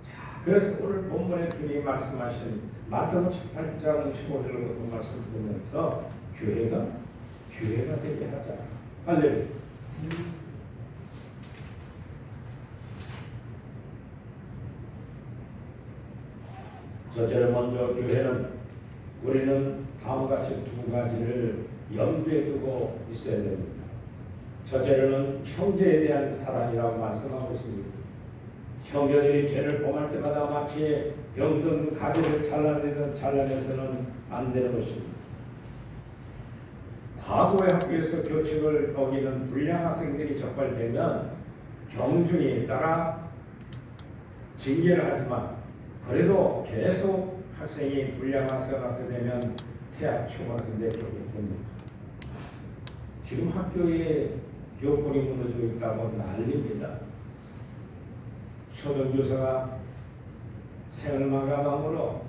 Speaker 4: 자, 그래서 오늘 본문에 주님이 말씀하신 마태복음 18장 15절부터 말씀 드리면서 교회가 되게 하자. 할렐루야. 첫째로 먼저 교회는 우리는 다음과 같이 두 가지를 염두에 두고 있어야 됩니다. 첫째로는 형제에 대한 사랑이라고 말씀하고 있습니다. 형제들이 죄를 범할 때마다 마치 병든 가지를 잘라내서는 안 되는 것입니다. 과거의 학교에서 교칙을 어기는 불량 학생들이 적발되면 경중에 따라 징계를 하지만 그래도 계속 학생이 불량 학생을 하게 되면 퇴학 초등학생들이 됩니다. 지금 학교에 교권이 무너지고 있다고 난립니다. 초등교사가 생을 마감함으로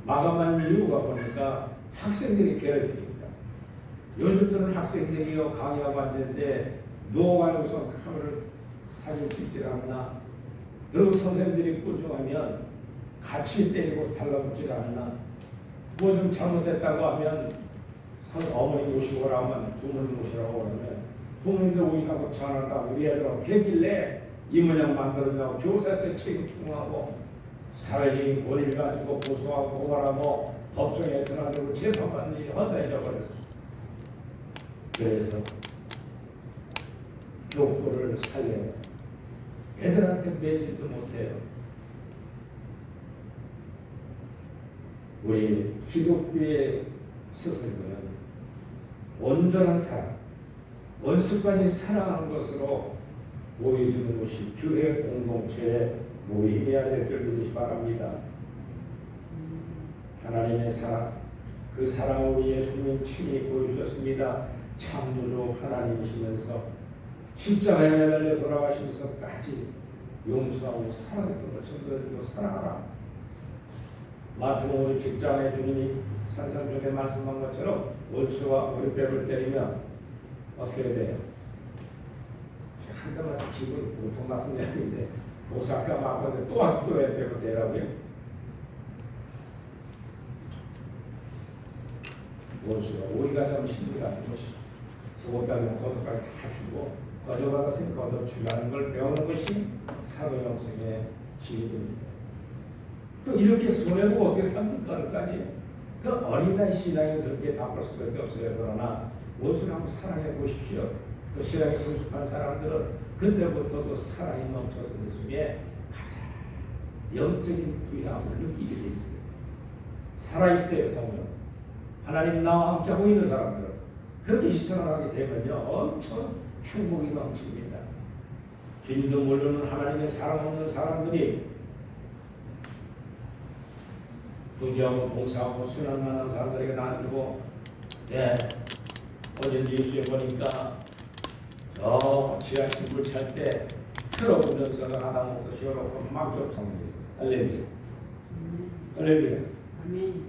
Speaker 4: 마감한 이유가 보니까 학생들이 괴롭힙니다. 요즘들은 학생들이요 강의하고 앉았는데 누워가지고서 카메라를 사진 찍질 않나. 그리고 선생님들이 꾸중하면 같이 때리고 달라붙질 않나. 뭐 좀 잘못했다고 하면 어머니 모시고 오라면 부모님 모시라고 그러면 부모님들 오시라고 전화한다. 우리 애들하고 되길래 이 모양 만들었냐고 교사한테 책임 충고하고 사회적인 권위를 가지고 고소하고 고발하고 법정에 들어가고 재판받는 일이 헛되어져 버렸어. 그래서 교권을 살려요. 애들한테 매지도 못해요. 우리 기독교의 스승들은 온전한 사랑, 원수까지 사랑하는 것으로 보여주는 것이 교회 공동체의 모임이어야 될 줄 믿으시 바랍니다. 하나님의 사랑, 그 사랑을 우리 예수님이 친히 보여주셨습니다. 창조주 하나님이시면서 십자가에 매달려 돌아가시면서까지 용서하고 사랑했던 것 전도해주고 사랑하라. 마태복음 우리 직장에 주님이 산상중에 말씀한 것처럼 원수와 우리 뼈를 때리면 어떻게 돼요? 한 대만 기분 보통 나쁜 게 아닌데 고사가 막았는데 또 와서 또 왜 뼈를 때라고요? 원수가 우리가 좀 힘들게 하는 것이 속옷다면 거저까지 다 주고 거저받았으니 거저 주라는 걸 배우는 것이 사도 형성의 지혜입니다. 또 이렇게 손해보고 어떻게 삽니까? 그럴 거 아니에요. 그 어린아이 신앙이 그렇게 바꿀 수밖에 없어요. 그러나 원수를 한번 사랑해 보십시오. 그 신앙이 성숙한 사람들은 그때부터도 사랑이 넘쳐서는 속에 가장 영적인 부양을 느끼게 돼 있어요. 살아있어요. 성령. 하나님 나와 함께하고 있는 사람들은 그렇게 시선을 하게 되면요 엄청 행복이 넘칩니다. 주님도 모르는 하나님의 사랑 없는 사람들이 부지하고 봉사하고 순환하는 사람들에게 나누고 어제 뉴스에 보니까 저 지하실 물 찰 때 트럭 운전사가 하다 먹고 쉬어놓고 막 접상돼요. 할렐루야. 할렐루야.
Speaker 5: 아멘.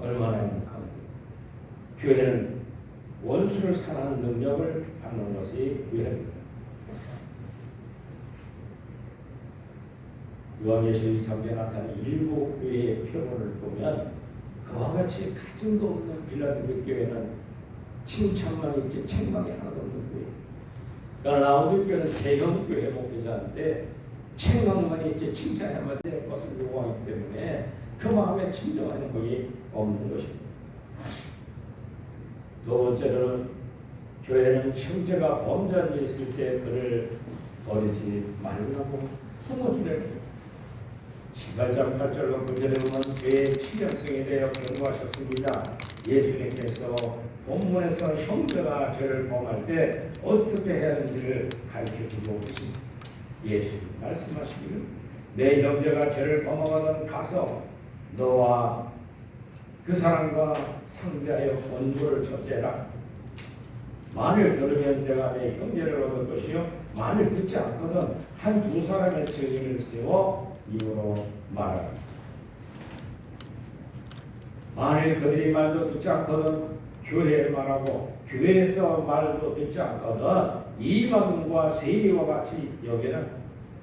Speaker 4: 얼마나 행복합니까? 교회는 원수를 사랑하는 능력을 받는 것이 교회입니다. 요한계시록 2장에 나타난 일곱 교회의 표본을 보면 그와 같이 가짐도 없는 빌라델비아 교회는 칭찬만 있지 책망이 하나도 없는 교회. 그러나 라오디게아는 대형 교회 목회자인데 책망만 있지 칭찬하면 될 것을 요구하기 때문에 그 마음에 진정한 행복이 없는 것입니다. 두 번째로는 교회는 형제가 범죄한 일이 있을 때 그를 버리지 말라고 품어주려는 18장 8절과 9절에 보면 교회의 친정성에 대하여 경고하셨습니다. 예수님께서 본문에서 형제가 죄를 범할 때 어떻게 해야 하는지를 가르쳐주고 있습니다. 예수님 말씀하시기를 내 형제가 죄를 범하거든 가서 너와 그 사람과 상대하여 권고를 처제해라. 만일 들으면 내가 내 형제를 얻을 것이요 만일 듣지 않거든 한 두 사람의 증인을 세워 입으로 말하라. 만일 그들이 말도 듣지 않거든 교회에 말하고 교회에서 말도 듣지 않거든 이방인과 세리와 같이 여기는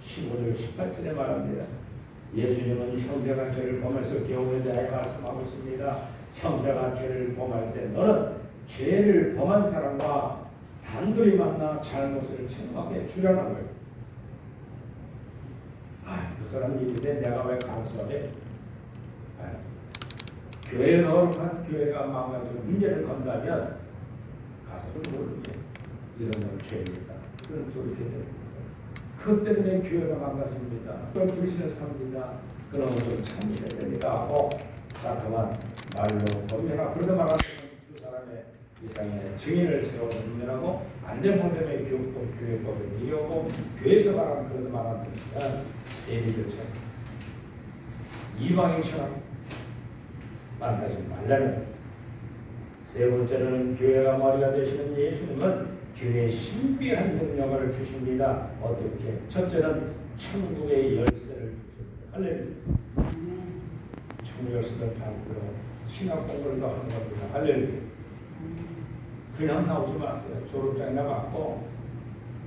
Speaker 4: 15절 18절에 말합니다. 예수님은 형제가 죄를 범해서 경우에 대하여 말씀하고 있습니다. 형제가 죄를 범할 때 너는 죄를 범한 사람과 단둘이 만나 잘못을 책망해 주라는 거예요. 그 사람 일인데 내가 왜 간섭해? 교회 거룩한 교회가 망가지고 문제를 건다면 가서 모르게 이런 건 죄입니다. 그건 돌이켜야 됩니다. 그것 때문에 교회가 망가집니다. 그걸 불신을 삽니다. 그런 것을 참으셔야 됩니다. 하고 자 그만 말로 범해라. 그러다 말하면 두 사람의 이상의 증인을 세워 분별하고 안되면 교회법을 이용하고 교회에서 말하면 그러다 말하면 세리들처럼 이방인처럼 만나지 말라는. 세 번째는 교회가 머리가 되시는 예수님은 교회에 신비한 능력을 주십니다. 어떻게? 첫째는 천국의 열쇠를 주십니다. 할렐루야. 천국 열쇠를 받고 신학 공부를 더 하는 겁니다. 할렐루야. 그냥 나오지 마세요. 졸업장이나 받고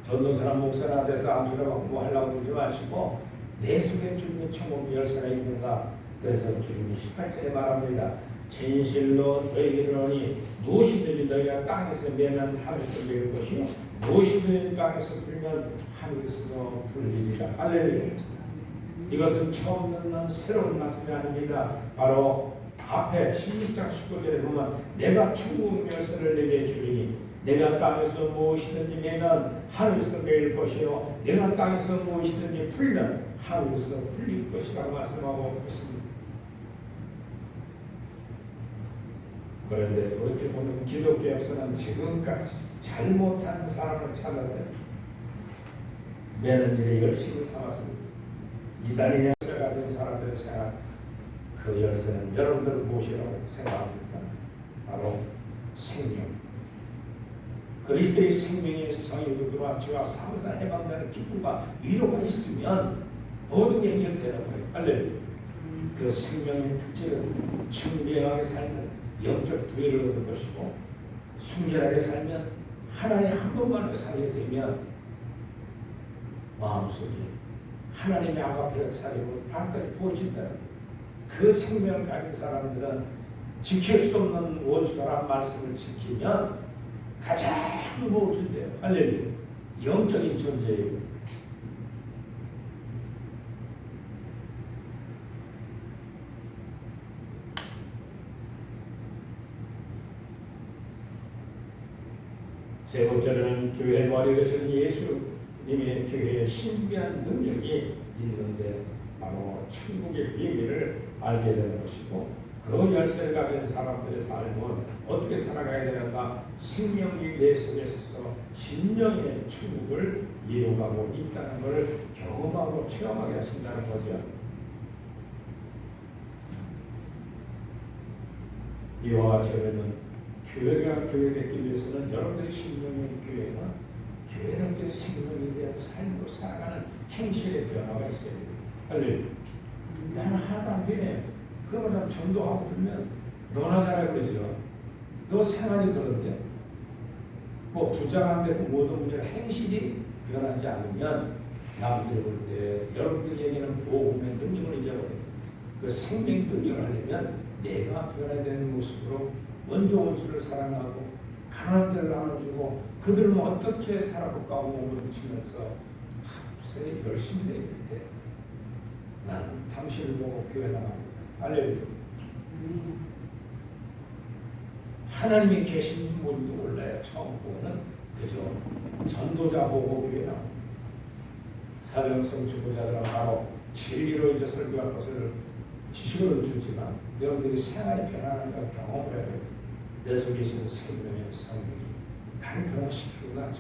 Speaker 4: 전도사나 목사나 돼서 암수나 받고 하려고 그러지 마시고 내 속에 주님의 천국 열쇠가 있는가. 그래서 주님이 18절에 말합니다. 진실로 너희에게 이르노니 무엇이든지 너희가 땅에서 매면 하늘에서 매일 것이요 무엇이든지 땅에서 풀면 하늘에서 풀리리라. 할렐루야. 이것은 처음 듣는 새로운 말씀이 아닙니다. 바로 앞에 16장 19절에 보면 내가 천국 열쇠를 내게 주리니 내가 땅에서 무엇이든지 매면 하늘에서 매일 것이요 내가 땅에서 무엇이든지 풀면 하늘에서 풀릴 것이라고 말씀하고 있습니다. 그런데 그렇게 보면 기독교 역사는 지금까지 잘못한 사람을 찾아내 매는 일에 열심히 삼았습니다. 이단의 열쇠가 된 사람들의 생각, 그 열쇠는 여러분들 무엇이라고 생각합니까? 바로 생명. 그리스도의 생명이 성령으로 들어와 죄와 사망과 해방되는 기쁨과 위로가 있으면 모든 게 해결되는 거예요. 할렐루야. 그 생명의 특질은 청명하게 살면 영적 부여를 얻을 것이고 순결하게 살면 하나님 한 번만 살게 되면 마음속에 하나님의 아가페를 살리고 발까지 부어진다는 그 생명을 가진 사람들은 지킬 수 없는 원수라는 말씀을 지키면 가장 무엇을 준대요. 할렐루야. 영적인 존재예요. 세 번째는 교회 머리 되시는 예수님의 교회의 신비한 능력이 있는데 바로 천국의 비밀을 알게 되는 것이고 그 열쇠를 가진 사람들의 삶은 어떻게 살아가야 되는가. 생명이 내 속에서 신령의 천국을 이루어가고 있다는 것을 경험하고 체험하게 하신다는 거죠. 이와 같이 하면 교회가 교회되기 위해서는 여러분들의 신령의 교회가 교회답게 생명에 대한 삶으로 살아가는 행실의 변화가 있어야 돼요. 할렐루야. 나는 하나도 안 변해. 그러면 전도하고 그러면 너나 잘하고 그러죠. 너 생활이 그런데 뭐 부자한데 그 모든 문제는 행실이 변하지 않으면 남들이 볼 때 여러분들이 얘기하는 복음의 능력을 잊어버려요. 그 생명의 능력을 하려면 내가 변해야 되는 모습으로 먼저 원수를 사랑하고 가난한 자를 나눠주고 그들은 어떻게 살아볼까 몸을 붙이면서 합세 열심히 해야 되는데 나는 당신을 보고 교회 나갑니다. 할렐루야. 하나님이 계신 뭔지 몰라요. 처음 보고는 그죠. 전도자 보고 교회 나옵니다. 사령성 주보자들은 바로 진리로 이제 설교할 것을 지식을 주지만 여러분들이 생활이 변하는 걸 경험을 해야 돼요. 내 속에 있는 생명의 성령이 나를 변화시키구나.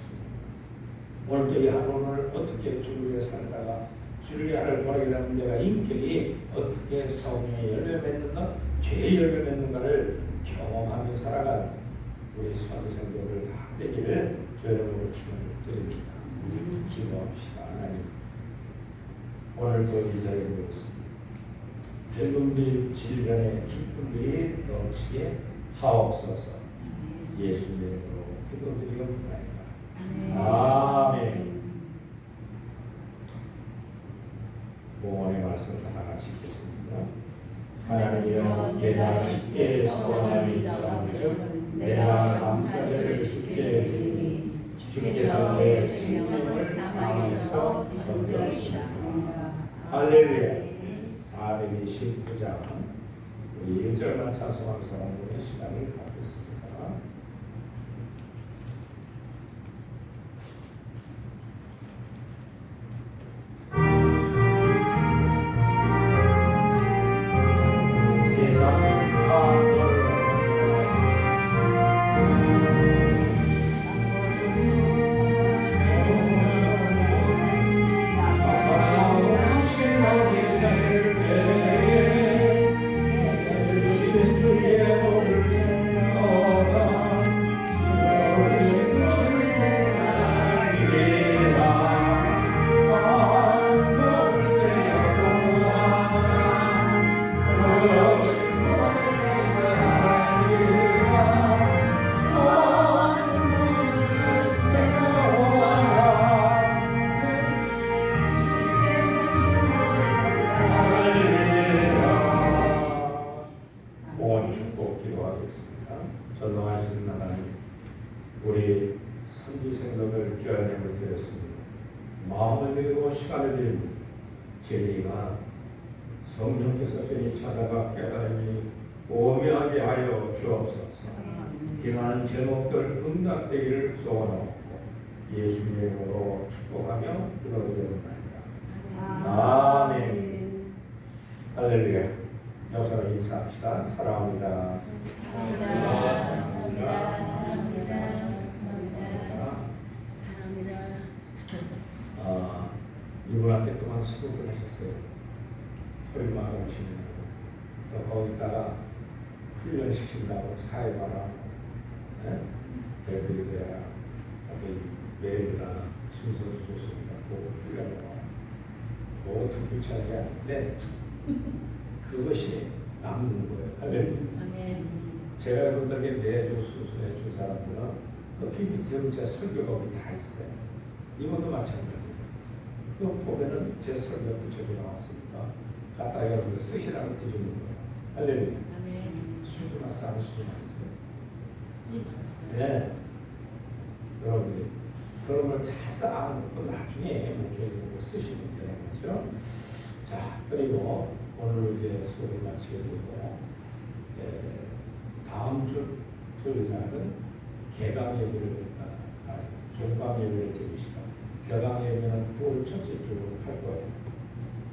Speaker 4: 오늘도 이 하루를 어떻게 주를 위해 살다가 주를 위하를 버리게 되면 내가 인격이 어떻게 성령의 열매 맺는가 죄의 열매 맺는가를 경험하며 살아가는 우리 수학생들을 다 되기를 주여러분으로 축원을 드립니다. 기도합시다. 하나님 오늘도 이 자리에 모였습니다. 밝은 빛 질병의 기쁜 빛이 넘치게 하옵소서. 예수 이름으로 기도드리옵나이다. 아멘. 공원의 말씀 하나 같이 읽겠습니다. 하나님이여 내가 주께 소원함이 있사오즉 내가 감사제를 주께 드리니 주께서 내 생명을 사망에서 건져주셨습니다. 할렐루야. 429장 우리 1절만 찬송하면서 오늘의 시간을 갖겠습니다. 전능하신 하나님, 우리 선지 생각을 귀한 힘을 드렸습니다. 마음을 드리고 시간을 드립니다. 진리가 성령께서 저희 찾아가 깨달음이 오묘하게 하여 주옵소서. 기도하는 제목들 응답되기를 소원하고 예수님 이름으로 축복하며 기도드립니다. 아멘. 할렐루야. 여기서 인사합시다. 사랑합니다. 이분한테 또한 수고를 하셨어요. 토요일마다 오시는 또 거기다가 훈련시킨다고 사회바람 대표이되야 매일이나 순서를 줬습니다. 보고 훈련을 보통 부차게 하는데 그것이 남는 거예요. 할렐루야. 제가 여러분들에게 매주 수술해 준 사람들은 그 PPT는 제 설교가 다 있어요. 이번도 마찬가지예요. 그 보면은 제 설교 붙여져 나왔으니까 갖다 여러분들 쓰시라고 뒤주는 거예요. 할렐루야. 수준화서 안 수준화했어요. 네. 여러분들이 그런 걸 다 쌓아놓고 나중에 목회적으로 쓰시면 되는 거죠. 자, 그리고 오늘 이제 수업을 마치게 되고 다음 주 토요일 날은 개강 예배를 종강 예배를 드립시다. 개강 예배는 9월 첫째 주 할 거예요.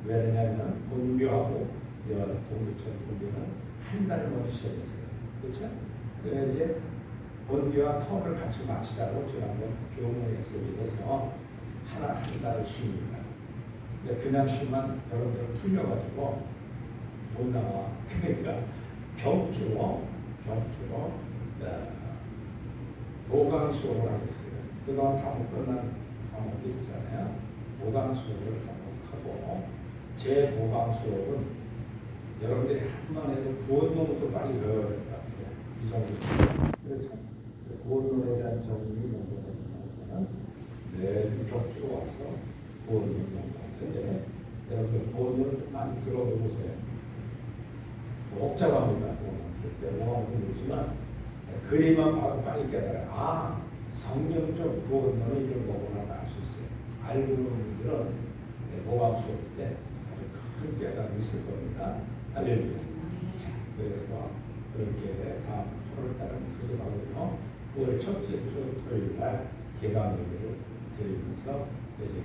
Speaker 4: 왜냐하면 본교하고 동교천 본교는 한 달 먼저 시작했어요. 그렇죠? 그래서 이제 본교와 텀을 같이 마치자고 지난번 교문에서 얘기해서 한 달을 쉽니다. 근데 그냥 쉬면 여러분들 풀려가지고 못 나와. 그러니까 경주로 모강 수업을 하겠어요. 그동안 다 못 끝난 과목이 있잖아요. 모강 수업을 하고 제 모강 수업은 여러분들이 한번 해도 구원동부터 빨리 배워야 될 것 같아요. 이 정도. 그렇죠? 구원론에 대한 정리 정도가 지나서는 매주 격주로 와서 구원론 공부하는데 여러분 구원론을 좀 많이 들어보세요. 복잡합니다. 그때 모함도 그렇지만 그림만 봐도 빨리 깨달아요. 아, 성경적 구원론은 이런 거구나 알 수 있어요. 알고 있는 분들은 모함 수업 때 아주 큰 깨달음이 있을 겁니다. 할렐루야. 자, 그래서 그렇게 다음 8월달은 그게 바로 9월 첫째 주 토요일 날 개강 예배를 드리면서 이제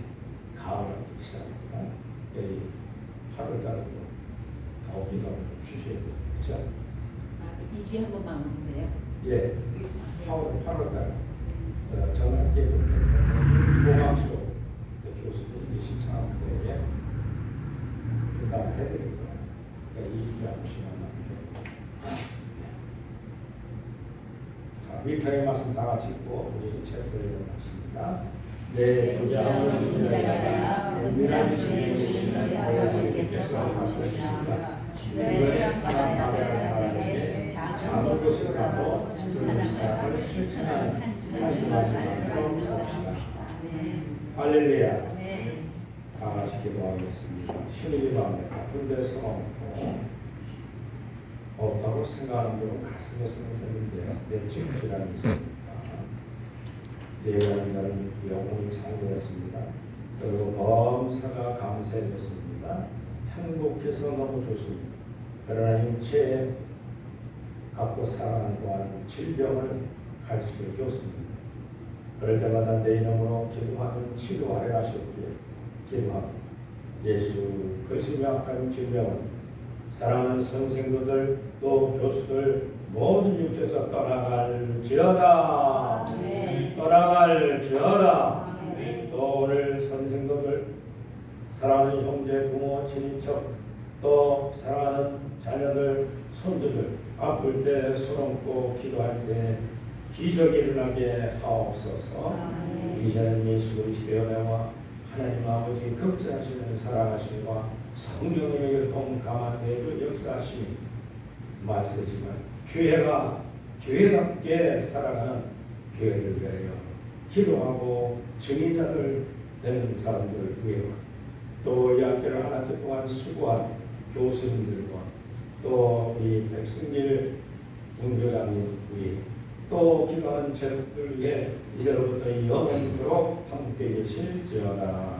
Speaker 4: 가을하기 시작합니다. 8월달은 더욱이더 좀 쉬셔야 되죠. 그렇죠?
Speaker 3: 2주에 한 번만 오면 돼요?
Speaker 4: 예, 8월달 전학계부터 공항수 교수들이 이제 신청하는 때에 분담을 해드릴 거예요. 그러니까 2주에 한 번씩만 남겨요. 자, 밀타의 말씀 다 같이 읽고 우리 체크를 마칩니다. 내 도장을 위하여 은밀한 주의 도시는 너희 아버지께서 하시리라. 주의 사랑하는 사람에게 작은 것으로라도 주의 사랑을 실천하는 한 주간을 만들어 할렐루야. 다 같이 기도하겠습니다. 신의 밤에 바쁜 데서 없다고 생각하는 분은 가슴에 손을 대는데 내 찜질함이 있습니다. 예언하는 날은 영혼이 창조했습니다. 그리고 범사가 감사해졌습니다. 행복해서 너무 좋습니다. 그러나 육체에 갖고 살아가는 동안 질병을 갈 수밖에 없습니다. 그럴 때마다 내 이름으로 기도하면 치료하려 하셨기에 기도합니다. 예수 그리스도의 악한 질병은 사랑하는 선생님들 또 교수들 모든 육체에서 떠나갈지어다. 떠나갈지어다. 또 오늘 선생님들 사랑하는 형제 부모 친인척 또 사랑하는 자녀들 손주들 아플 때 손 얹고 기도할 때 기적이 일어나게 하옵소서. 이제는 예수 그리스도의 은혜와 하나님 아버지 극진하시는 사랑하심과 성령님의 동감한 내주 역사하심이 말쓰지만 교회가 교회답게 살아가는 교회를 위하여 기도하고 증인자들 되는 사람들을 위하여 또 이 학교를 한 학기 동안 수고한 교수님들과 또 우리 백승길 문교장님 위해 또 기도하는 제국들 위해 이제로부터 영원토록 함께 계실지어다.